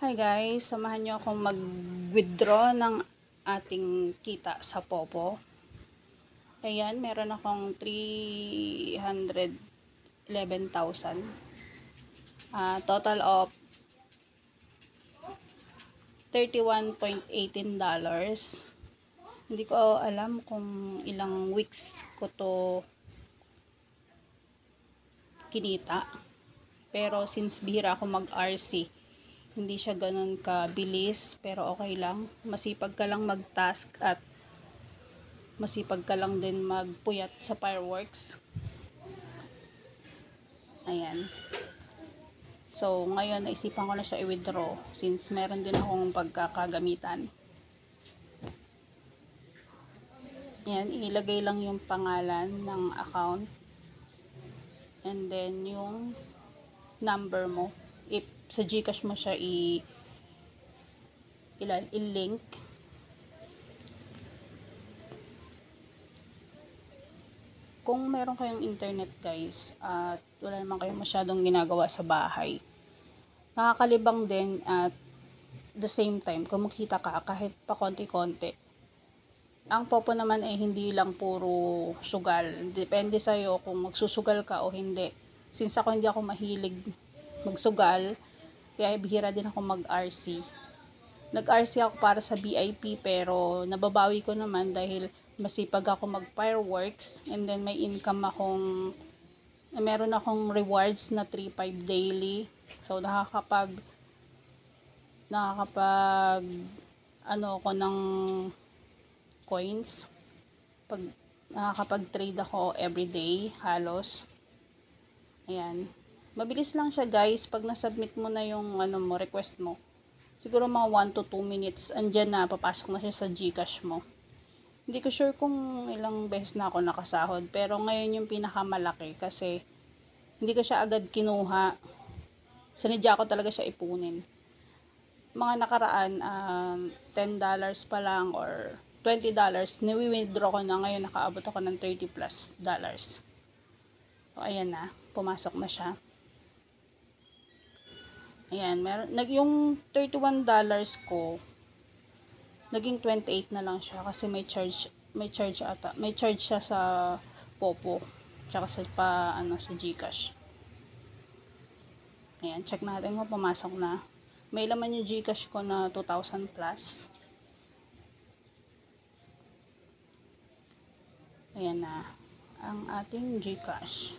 Hi guys, samahan nyo akong mag-withdraw ng ating kita sa Popo. Ayan, meron akong 311,000. Total of $31.18. Hindi ko alam kung ilang weeks ko to kinita. Pero since bihira ako mag-RC, hindi siya ganun kabilis, pero okay lang. Masipag ka lang mag-task at masipag ka lang din magpuyat sa fireworks. Ayan. So, ngayon naisipan ko na siya i-withdraw since meron din akong pagkakagamitan. Ayan, ilagay lang yung pangalan ng account and then yung number mo. If sa GCash mo siya i-link. Kung meron kayong internet guys at wala naman kayong masyadong ginagawa sa bahay, nakakalibang din at the same time kumikita ka kahit pa konti-konti. Ang Popo naman ay hindi lang puro sugal. Depende sa'yo kung magsusugal ka o hindi. Since ako hindi ako mahilig magsugal, kaya bihira din ako mag-RC. Nag-RC ako para sa VIP pero nababawi ko naman dahil masipag ako mag-fireworks and then may income akong, meron akong rewards na 3-5 daily. So nakakapag ano ako ng coins pag nakakapag-trade ako everyday halos. Ayan. Mabilis lang siya guys pag nasubmit mo na yung request mo. Siguro mga 1 to 2 minutes andyan na, papasok na siya sa GCash mo. Hindi ko sure kung ilang beses na ako nakasahod, pero ngayon yung pinakamalaki kasi hindi ko siya agad kinuha. Sinadya ko talaga siya ipunin. Mga nakaraan, $10 pa lang or $20, niwi-withdraw ko na. Ngayon nakaabot ako ng $30+. So, ayan na, pumasok na siya. Ayan, yung $31 ko, naging 28 na lang siya kasi may charge siya sa Popo, tsaka sa sa GCash. Ayan, check natin kung pumasok na. May laman yung GCash ko na 2,000+. Ayan na ang ating GCash.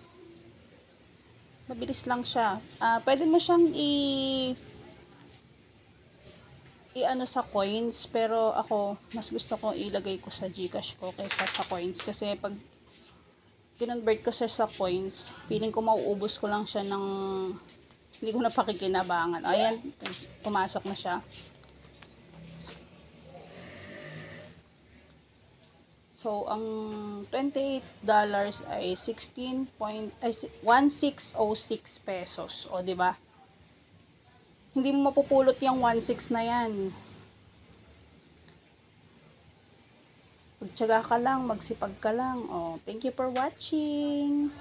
Mabilis lang siya. Pwede mo siyang i-ano sa coins, pero ako mas gusto kong ilagay ko sa GCash ko kaysa sa coins kasi pag kinonvert ko siya sa coins, feeling ko mauubos ko lang siya ng hindi ko na pakikinabangan. Ayan, pumasok na siya. So, ang $28 ay 1606 pesos. O, di ba? Hindi mo mapupulot yung 16 na yan. Magtiyaga ka lang, magsipag ka lang. Oh, thank you for watching.